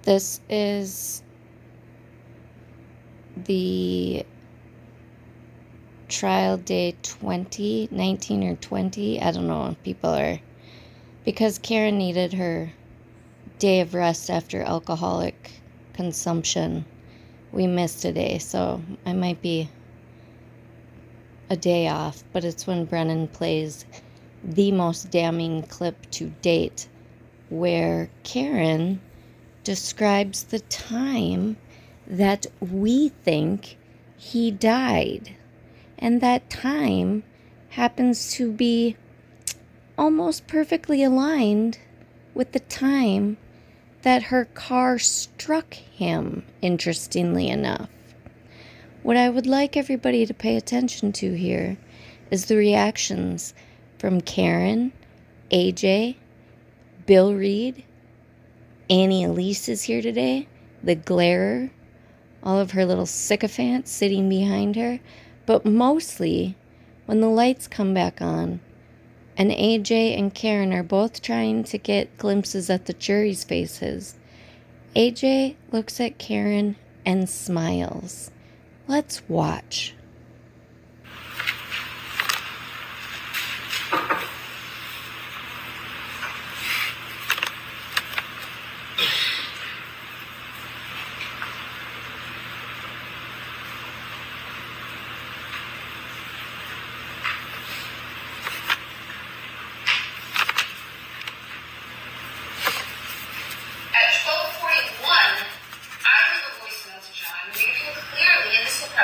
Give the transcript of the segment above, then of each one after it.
This is the trial day 20, 19 or 20. I don't know. People are... Because Karen needed her day of rest after alcoholic consumption, we missed a day. So I might be a day off. But it's when Brennan plays the most damning clip to date, where Karen describes the time that we think he died. And that time happens to be almost perfectly aligned with the time that her car struck him, interestingly enough. What I would like everybody to pay attention to here is the reactions from Karen, AJ, Bill Reed, Annie Elise is here today, the glarer, all of her little sycophants sitting behind her. But mostly, when the lights come back on, and AJ and Karen are both trying to get glimpses at the jury's faces, AJ looks at Karen and smiles. Let's watch.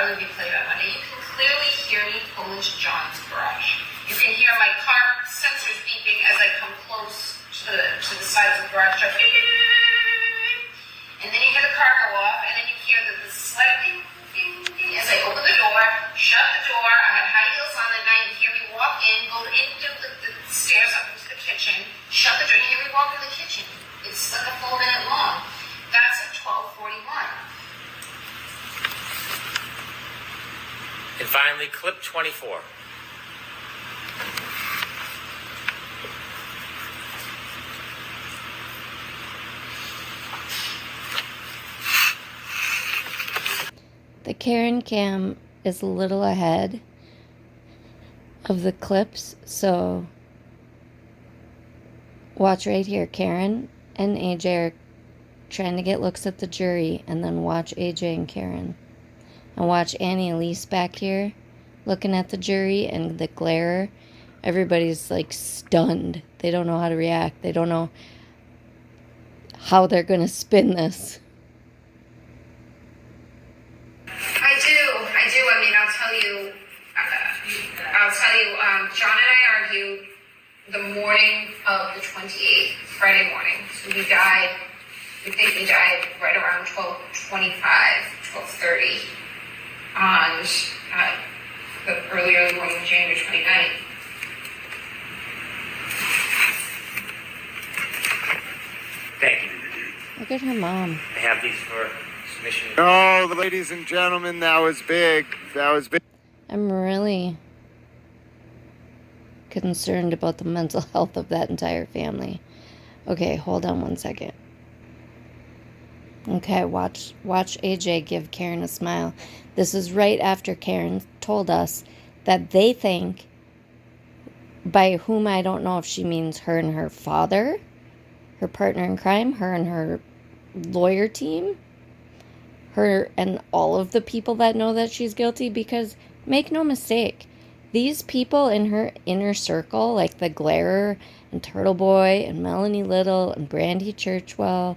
Be played on Monday. You can clearly hear me pull into John's garage. You can hear my car sensors beeping as I come close to the side of the garage door. And then you hear the car go off, and then you hear the slight ding, ding, ding as I open the door, shut the door. I had high heels on that night. You hear me walk in, go into the stairs up into the kitchen, shut the door. You hear me walk in the kitchen. It's like a full minute long. That's at 12:41. And finally, clip 24. The Karen cam is a little ahead of the clips, so watch right here. Karen and AJ are trying to get looks at the jury, and then watch AJ and Karen. And watch Annie Elise back here looking at the jury and the glare. Everybody's like stunned. They don't know how to react. They don't know how they're going to spin this. I do. I mean, I'll tell you, John and I argued the morning of the 28th, Friday morning. So we think he died right around 12:25, 12:30. On the early morning of January 29th. Thank you. Look at her mom. I have these for submission. Oh, ladies and gentlemen, that was big. That was big. I'm really concerned about the mental health of that entire family. Okay, hold on one second. Okay, watch AJ give Karen a smile. This is right after Karen told us that they think, by whom I don't know if she means her and her father, her partner in crime, her and her lawyer team, her and all of the people that know that she's guilty, because make no mistake, these people in her inner circle, like the Glarer and Turtle Boy and Melanie Little and Brandy Churchwell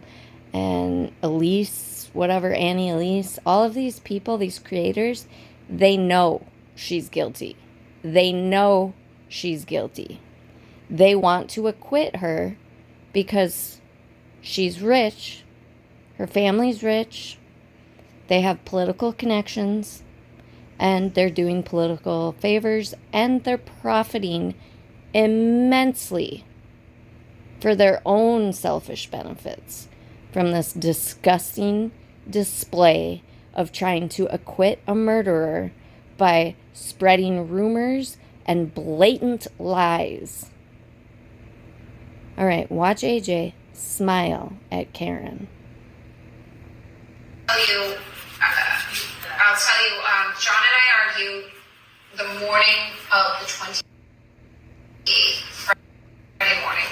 and Elise, whatever, Annie Elise, all of these people, these creators, they know she's guilty. They know she's guilty. They want to acquit her because she's rich, her family's rich, they have political connections, and they're doing political favors, and they're profiting immensely for their own selfish benefits from this disgusting display of trying to acquit a murderer by spreading rumors and blatant lies. All right, watch AJ smile at Karen. I'll tell you, John and I argued the morning of the 28th, Friday morning.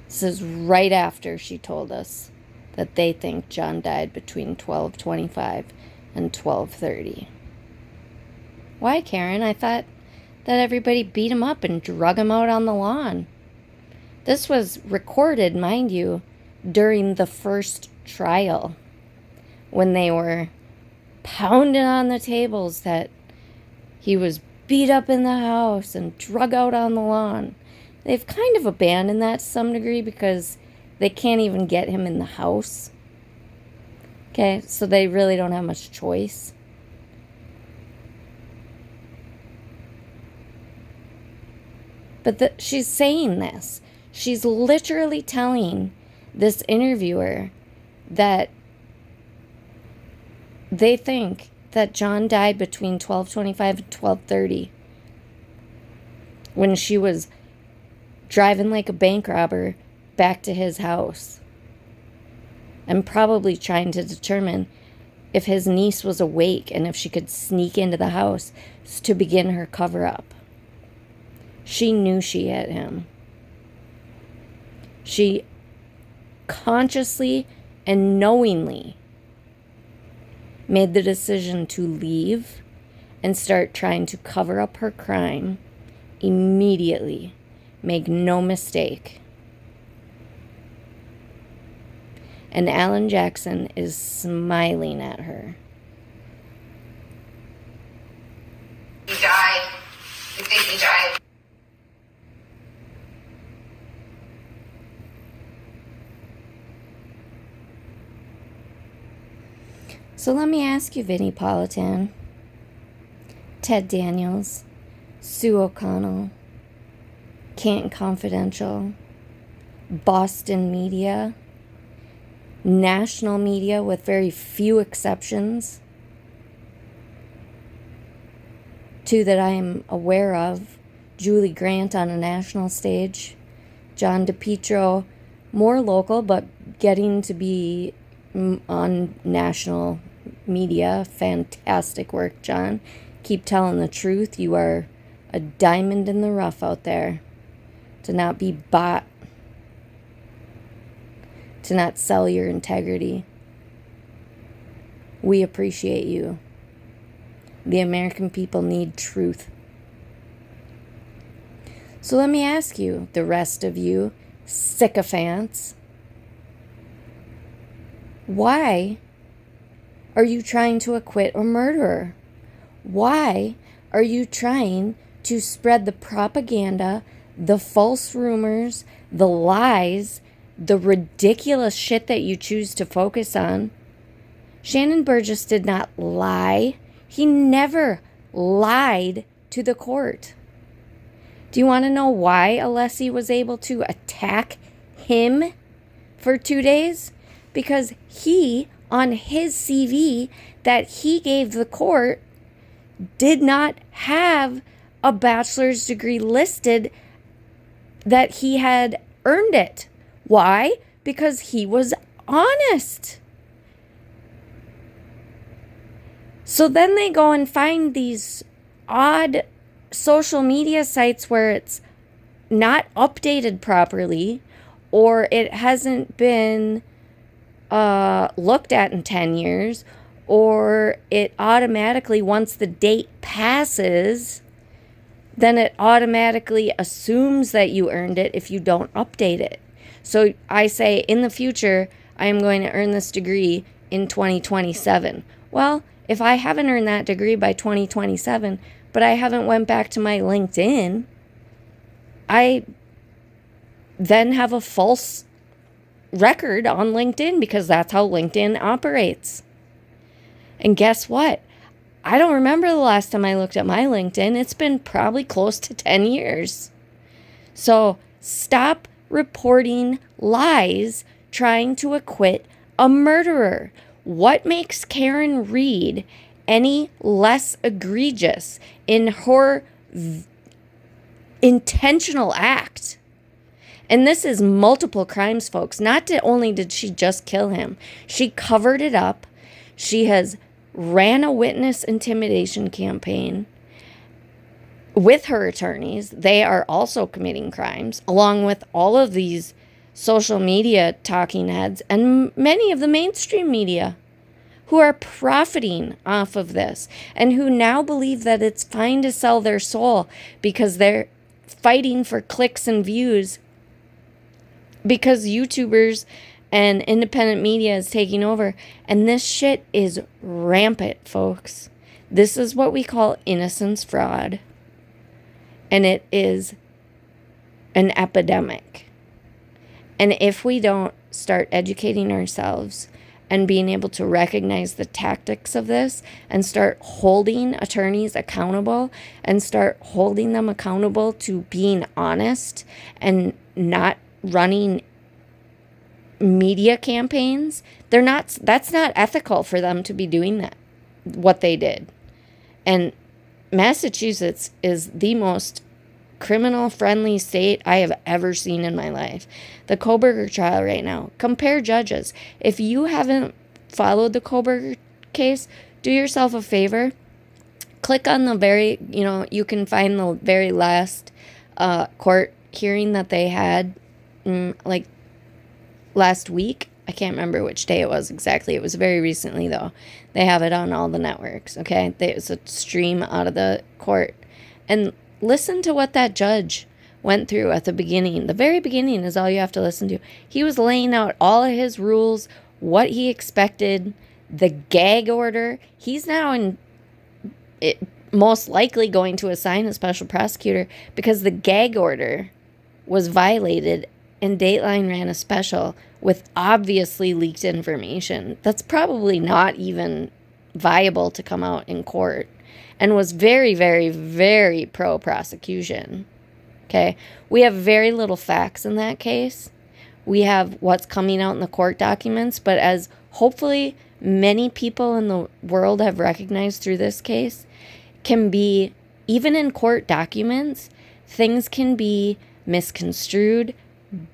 This is right after she told us that they think John died between 12:25 and 12:30. Why, Karen? I thought that everybody beat him up and drug him out on the lawn. This was recorded, mind you, during the first trial, when they were pounding on the tables that he was beat up in the house and drug out on the lawn. They've kind of abandoned that to some degree because they can't even get him in the house. Okay, so they really don't have much choice. But she's saying this. She's literally telling this interviewer that they think that John died between 12:25 and 12:30 when she was driving like a bank robber back to his house and probably trying to determine if his niece was awake and if she could sneak into the house to begin her cover-up. She knew she hit him. She consciously and knowingly made the decision to leave and start trying to cover up her crime immediately. Make no mistake. And Alan Jackson is smiling at her. He died. We think he died. So let me ask you, Vinnie Politan, Ted Daniels, Sue O'Connell, Canton Confidential, Boston media, national media with very few exceptions, two that I am aware of, Julie Grant on a national stage, John DePietro, more local but getting to be on national media. Fantastic work, John. Keep telling the truth. You are a diamond in the rough out there. To not be bought. To not sell your integrity. We appreciate you. The American people need truth. So let me ask you, the rest of you sycophants, why are you trying to acquit a murderer? Why are you trying to spread the propaganda, the false rumors, the lies, the ridiculous shit that you choose to focus on? Shannon Burgess did not lie. He never lied to the court. Do you want to know why Alessi was able to attack him for 2 days? Because he, on his CV that he gave the court, did not have a bachelor's degree listed that he had earned it. Why? Because he was honest. So then they go and find these odd social media sites where it's not updated properly or it hasn't been looked at in 10 years, or it automatically, once the date passes, then it automatically assumes that you earned it if you don't update it. So I say, in the future, I am going to earn this degree in 2027. Well, if I haven't earned that degree by 2027, but I haven't went back to my LinkedIn, I then have a false record on LinkedIn because that's how LinkedIn operates. And guess what? I don't remember the last time I looked at my LinkedIn. It's been probably close to 10 years. So stop reporting lies trying to acquit a murderer. What makes Karen Read any less egregious in her intentional act And this is multiple crimes, folks. Not only did she just kill him, she covered it up. She has ran a witness intimidation campaign with her attorneys. They are also committing crimes, along with all of these social media talking heads and many of the mainstream media who are profiting off of this and who now believe that it's fine to sell their soul because they're fighting for clicks and views because YouTubers and independent media is taking over. And this shit is rampant, folks. This is what we call innocence fraud. And it is an epidemic. And if we don't start educating ourselves and being able to recognize the tactics of this and start holding attorneys accountable and start holding them accountable to being honest and not running media campaigns, that's not ethical for them to be doing that, what they did. And Massachusetts is the most criminal-friendly state I have ever seen in my life. The Koberger trial right now. Compare judges. If you haven't followed the Koberger case, do yourself a favor. Click on the you can find the very last court hearing that they had like last week. I can't remember which day it was exactly. It was very recently, though. They have it on all the networks, okay? It was a stream out of the court. And listen to what that judge went through at the beginning. The very beginning is all you have to listen to. He was laying out all of his rules, what he expected, the gag order. He's now most likely going to assign a special prosecutor because the gag order was violated and Dateline ran a special with obviously leaked information that's probably not even viable to come out in court and was very, very, very pro-prosecution. Okay? We have very little facts in that case. We have what's coming out in the court documents, but as hopefully many people in the world have recognized through this case, can be, even in court documents, things can be misconstrued,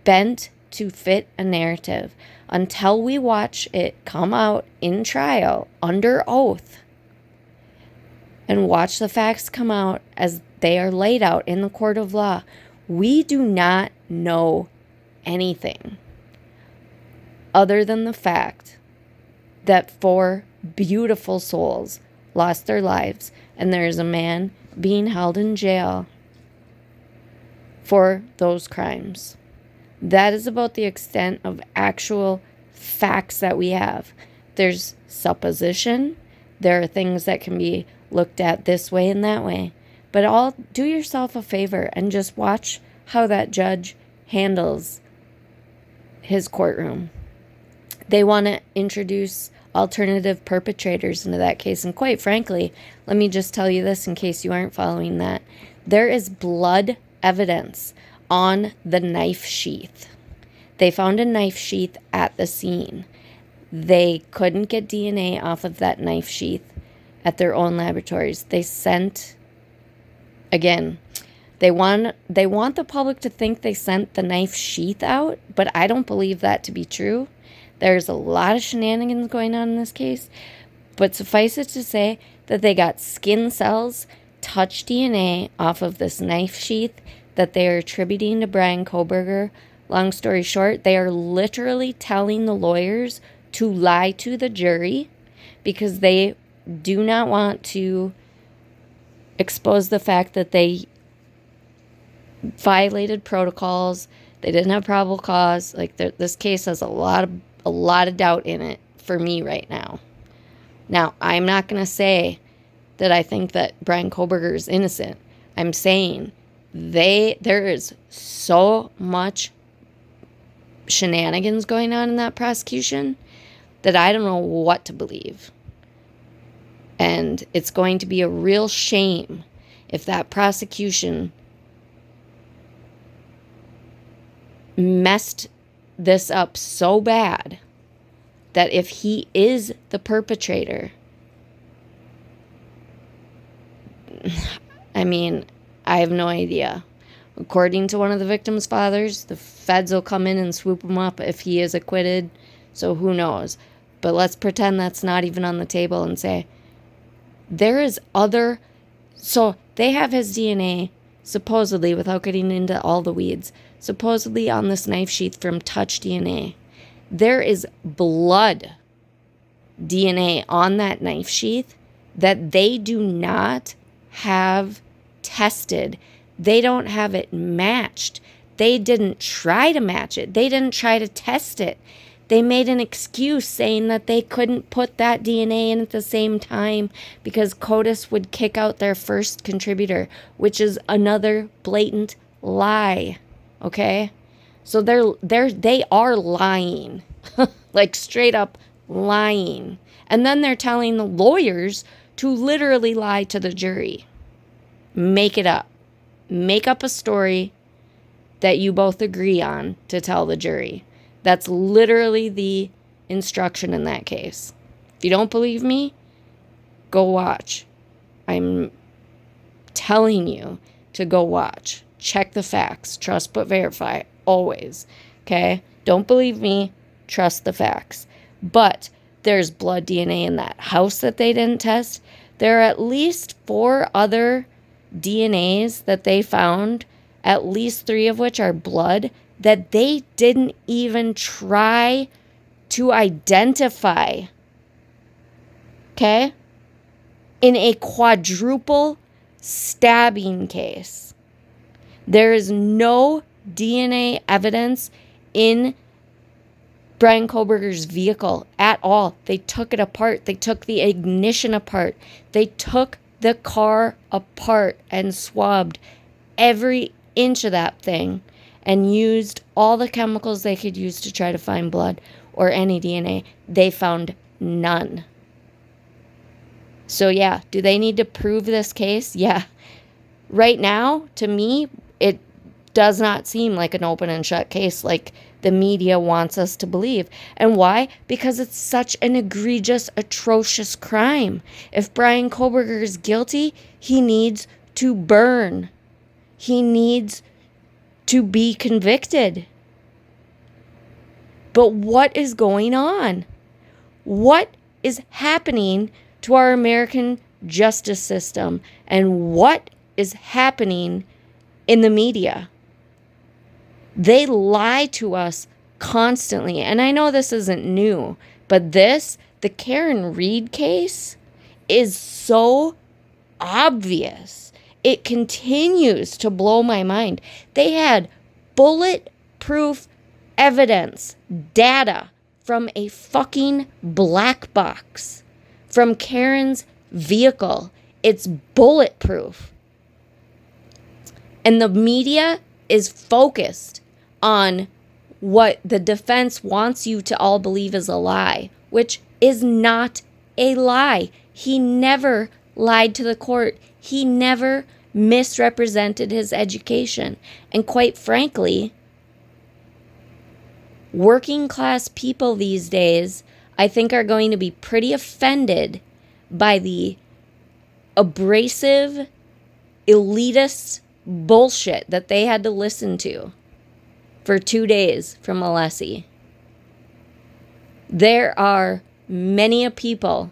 bent to fit a narrative. Until we watch it come out in trial under oath and watch the facts come out as they are laid out in the court of law, we do not know anything other than the fact that 4 beautiful souls lost their lives and there is a man being held in jail for those crimes. That is about the extent of actual facts that we have. There's supposition. There are things that can be looked at this way and that way. But do yourself a favor and just watch how that judge handles his courtroom. They want to introduce alternative perpetrators into that case. And quite frankly, let me just tell you this in case you aren't following that. There is blood evidence on the knife sheath. They found a knife sheath at the scene. They couldn't get DNA off of that knife sheath at their own laboratories. They sent, again, they want the public to think they sent the knife sheath out, but I don't believe that to be true. There's a lot of shenanigans going on in this case, but suffice it to say that they got skin cells, touch DNA off of this knife sheath that they are attributing to Brian Koberger. Long story short, they are literally telling the lawyers to lie to the jury because they do not want to expose the fact that they violated protocols. They didn't have probable cause. Like this case has a lot of doubt in it for me right now. Now, I'm not going to say that I think that Brian Koberger is innocent. I'm saying there is so much shenanigans going on in that prosecution that I don't know what to believe. And it's going to be a real shame if that prosecution messed this up so bad that if he is the perpetrator, I mean, I have no idea. According to one of the victim's fathers, the feds will come in and swoop him up if he is acquitted. So who knows? But let's pretend that's not even on the table and say, there is other... So they have his DNA, supposedly, without getting into all the weeds, supposedly on this knife sheath from Touch DNA. There is blood DNA on that knife sheath that they do not have tested. They don't have it matched. They didn't try to match it. They didn't try to test it. They made an excuse saying that they couldn't put that DNA in at the same time because CODIS would kick out their first contributor, which is another blatant lie. Okay? So they are lying. Like straight up lying. And then they're telling the lawyers to literally lie to the jury. Make it up. Make up a story that you both agree on to tell the jury. That's literally the instruction in that case. If you don't believe me, go watch. I'm telling you to go watch. Check the facts. Trust but verify. Always. Okay? Don't believe me. Trust the facts. But there's blood DNA in that house that they didn't test. There are at least 4 other DNAs that they found, at least 3 of which are blood, that they didn't even try to identify. Okay? In a quadruple stabbing case, there is no DNA evidence in Brian Koberger's vehicle at all. They took it apart. They took the ignition apart. They took the car apart and swabbed every inch of that thing and used all the chemicals they could use to try to find blood or any DNA. They found none. So yeah, do they need to prove this case? Yeah. Right now, to me, it does not seem like an open and shut case like the media wants us to believe. And why? Because it's such an egregious, atrocious crime. If Brian Koberger is guilty, he needs to burn. He needs to be convicted. But what is going on? What is happening to our American justice system? And what is happening in the media? They lie to us constantly. And I know this isn't new, but the Karen Reed case is so obvious. It continues to blow my mind. They had bulletproof evidence, data from a fucking black box from Karen's vehicle. It's bulletproof. And the media is focused on what the defense wants you to all believe is a lie, which is not a lie. He never lied to the court. He never misrepresented his education. And quite frankly, working class people these days, I think, are going to be pretty offended by the abrasive, elitist bullshit that they had to listen to for 2 days from Alessi. There are many people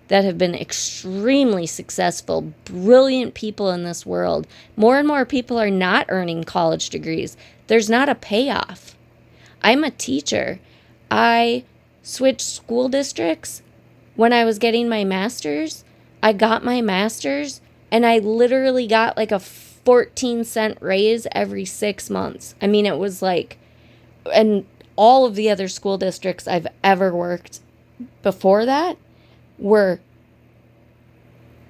that have been extremely successful, brilliant people in this world. More and more people are not earning college degrees. There's not a payoff. I'm a teacher. I switched school districts when I was getting my master's. I got my master's and I literally got like a 14-cent raise every 6 months. I mean, it was like, and all of the other school districts I've ever worked before that were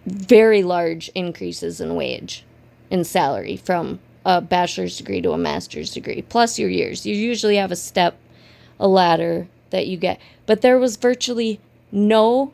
very large increases in wage and salary from a bachelor's degree to a master's degree, plus your years. You usually have a ladder that you get. But there was virtually no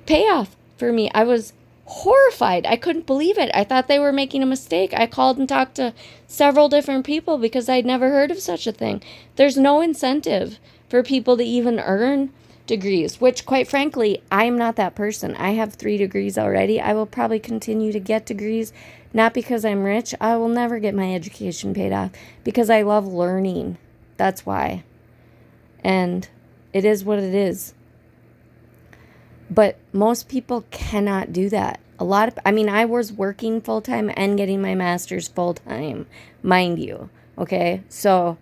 payoff for me. I was horrified. I couldn't believe it. I thought they were making a mistake. I called and talked to several different people because I'd never heard of such a thing. There's no incentive for people to even earn degrees, which quite frankly, I'm not that person. I have 3 degrees already. I will probably continue to get degrees, not because I'm rich. I will never get my education paid off because I love learning. That's why. And it is what it is. But most people cannot do that. I was working full-time and getting my master's full-time, mind you. Okay? So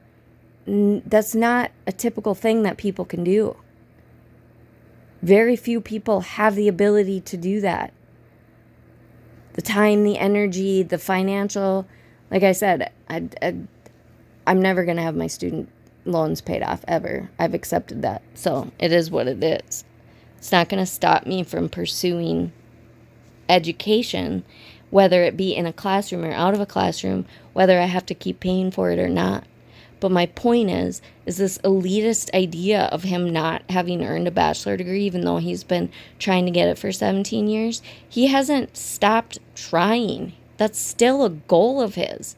that's not a typical thing that people can do. Very few people have the ability to do that. The time, the energy, the financial, like I said, I'm never going to have my student loans paid off ever. I've accepted that. So it is what it is. It's not going to stop me from pursuing education, whether it be in a classroom or out of a classroom, whether I have to keep paying for it or not. But my point is this elitist idea of him not having earned a bachelor degree, even though he's been trying to get it for 17 years, he hasn't stopped trying. That's still a goal of his.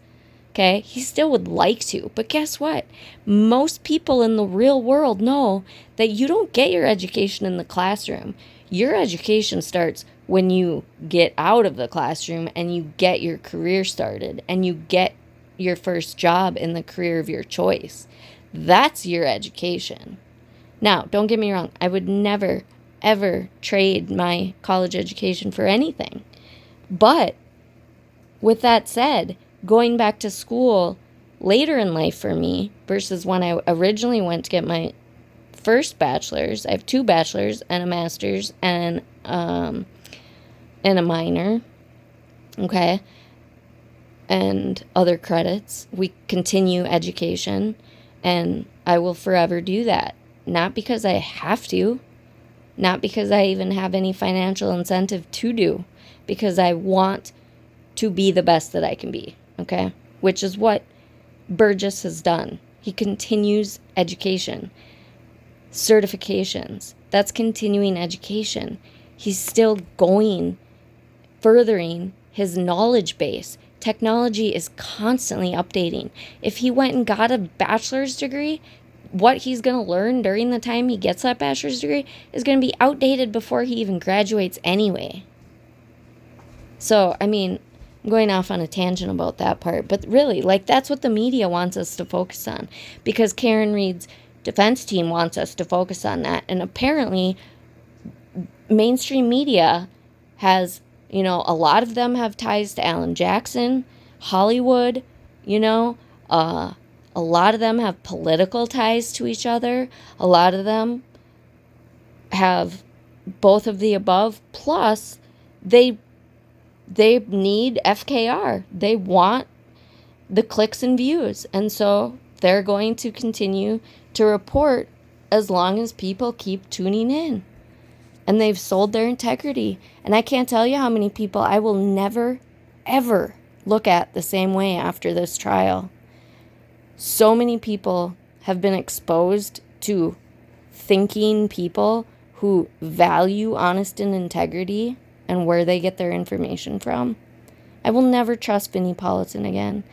Okay? He still would like to. But guess what? Most people in the real world know that you don't get your education in the classroom. Your education starts when you get out of the classroom and you get your career started and you get your first job in the career of your choice. That's your education. Now, don't get me wrong. I would never, ever trade my college education for anything. But with that said, going back to school later in life for me versus when I originally went to get my first bachelor's. I have 2 bachelor's and a master's and a minor. Okay? And other credits. We continue education, and I will forever do that. Not because I have to, not because I even have any financial incentive to do, because I want to be the best that I can be, okay? Which is what Burgess has done. He continues education. Certifications. That's continuing education. He's still going, furthering his knowledge base. Technology is constantly updating. If he went and got a bachelor's degree, what he's going to learn during the time he gets that bachelor's degree is going to be outdated before he even graduates anyway. So, I'm going off on a tangent about that part. But really, that's what the media wants us to focus on. Because Karen Reed's defense team wants us to focus on that. And apparently, mainstream media has... a lot of them have ties to Alan Jackson, Hollywood, a lot of them have political ties to each other. A lot of them have both of the above. Plus, they need FKR. They want the clicks and views. And so they're going to continue to report as long as people keep tuning in. And they've sold their integrity. And I can't tell you how many people I will never, ever look at the same way after this trial. So many people have been exposed to thinking people who value honesty and integrity and where they get their information from. I will never trust Vinnie Politan again.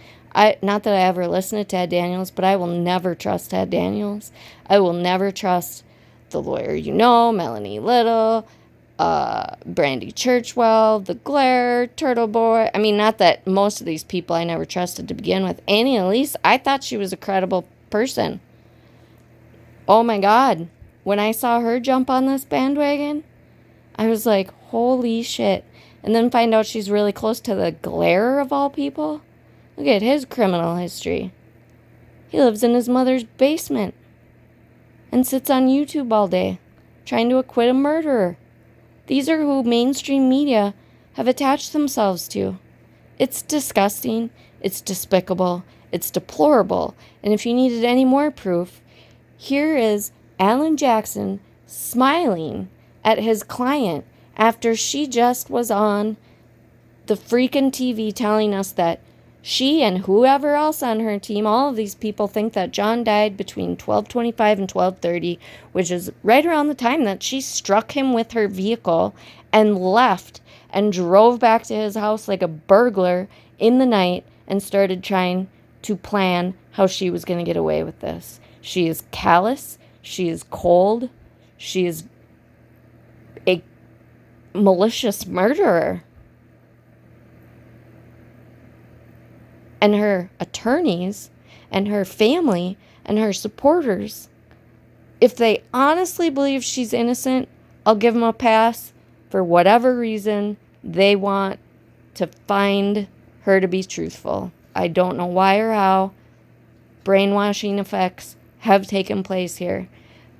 Not that I ever listened to Ted Daniels, but I will never trust Ted Daniels. I will never trust the lawyer Melanie Little, Brandy Churchwell, the Glare, Turtle Boy. Not that most of these people I never trusted to begin with. Annie Elise, I thought she was a credible person. Oh my God. When I saw her jump on this bandwagon, I was like, holy shit. And then find out she's really close to the Glare of all people. Look at his criminal history. He lives in his mother's basement and sits on YouTube all day, trying to acquit a murderer. These are who mainstream media have attached themselves to. It's disgusting, it's despicable, it's deplorable, and if you needed any more proof, here is Alan Jackson smiling at his client after she just was on the freaking TV telling us that she and whoever else on her team, all of these people think that John died between 12:25 and 12:30, which is right around the time that she struck him with her vehicle and left and drove back to his house like a burglar in the night and started trying to plan how she was going to get away with this. She is callous. She is cold. she is a malicious murderer. And her attorneys and her family and her supporters, if they honestly believe she's innocent, I'll give them a pass for whatever reason they want to find her to be truthful. I don't know why or how. Brainwashing effects have taken place here.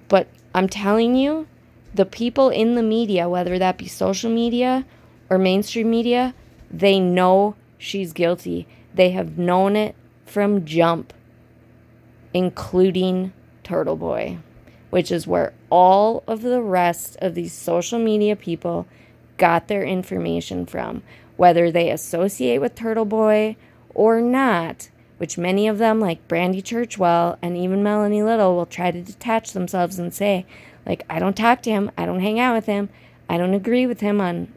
But I'm telling you, the people in the media, whether that be social media or mainstream media, they know she's guilty. They have known it from jump, including Turtle Boy, which is where all of the rest of these social media people got their information from, whether they associate with Turtle Boy or not, which many of them, like Brandy Churchwell and even Melanie Little, will try to detach themselves and say, like, I don't talk to him, I don't hang out with him, I don't agree with him on,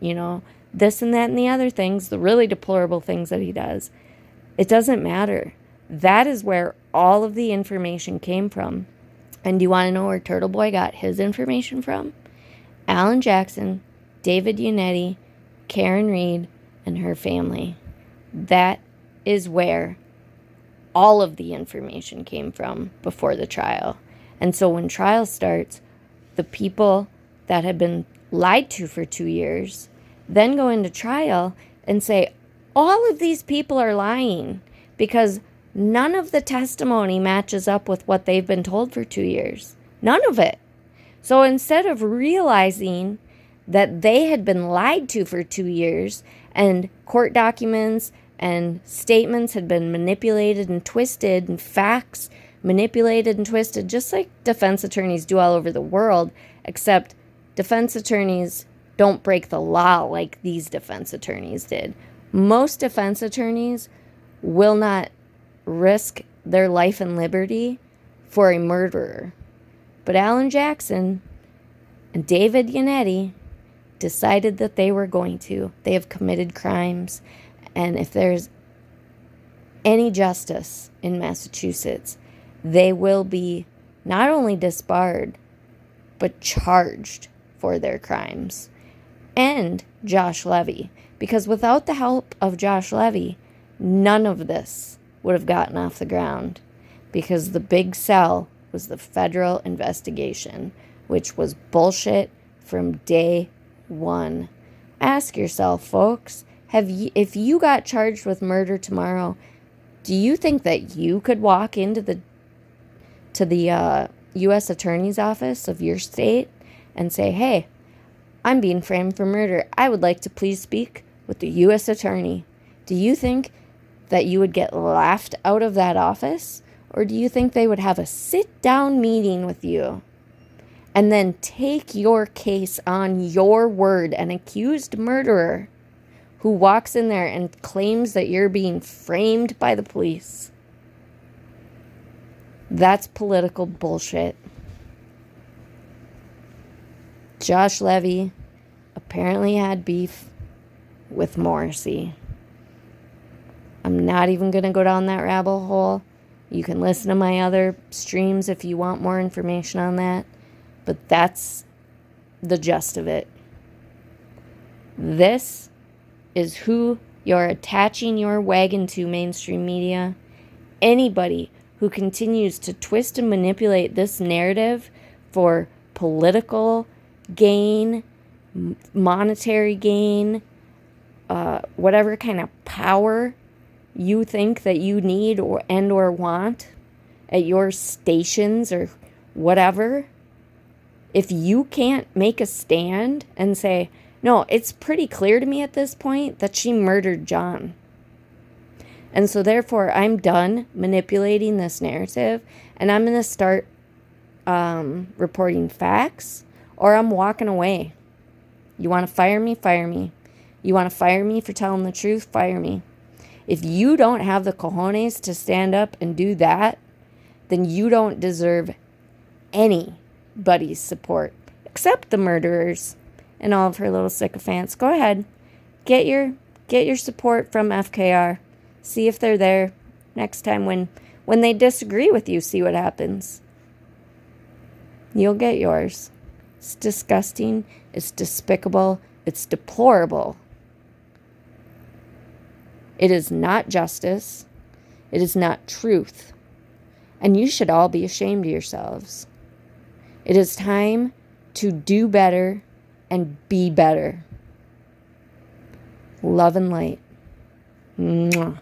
this and that and the other things, the really deplorable things that he does. It doesn't matter. That is where all of the information came from. And do you want to know where Turtle Boy got his information from? Alan Jackson, David Yannetti, Karen Reed, and her family. That is where all of the information came from before the trial. And so when trial starts, the people that have been lied to for 2 years then go into trial and say, all of these people are lying because none of the testimony matches up with what they've been told for 2 years. None of it. So instead of realizing that they had been lied to for 2 years and court documents and statements had been manipulated and twisted and facts manipulated and twisted, just like defense attorneys do all over the world, except defense attorneys don't break the law like these defense attorneys did. Most defense attorneys will not risk their life and liberty for a murderer. But Alan Jackson and David Yannetti decided that they were going to. They have committed crimes. And if there's any justice in Massachusetts, they will be not only disbarred, but charged for their crimes. And Josh Levy. Because without the help of Josh Levy, none of this would have gotten off the ground. Because the big sell was the federal investigation, which was bullshit from day one. Ask yourself, folks, if you got charged with murder tomorrow, do you think that you could walk into the U.S. Attorney's Office of your state and say, hey, I'm being framed for murder. I would like to please speak with the U.S. Attorney. Do you think that you would get laughed out of that office? Or do you think they would have a sit-down meeting with you and then take your case on your word? An accused murderer who walks in there and claims that you're being framed by the police. That's political bullshit. Josh Levy apparently had beef with Morrissey. I'm not even going to go down that rabbit hole. You can listen to my other streams if you want more information on that. But that's the gist of it. This is who you're attaching your wagon to, mainstream media. Anybody who continues to twist and manipulate this narrative for political gain, monetary gain, whatever kind of power you think that you need or want at your stations or whatever, if you can't make a stand and say, no, it's pretty clear to me at this point that she murdered John. And so therefore, I'm done manipulating this narrative and I'm going to start reporting facts or I'm walking away. You want to fire me? Fire me. You want to fire me for telling the truth? Fire me. If you don't have the cojones to stand up and do that, then you don't deserve anybody's support except the murderers and all of her little sycophants. Go ahead. Get your support from FKR. See if they're there next time when they disagree with you. See what happens. You'll get yours. It's disgusting. It's despicable. It's deplorable. It is not justice. It is not truth. And you should all be ashamed of yourselves. It is time to do better and be better. Love and light. Mwah.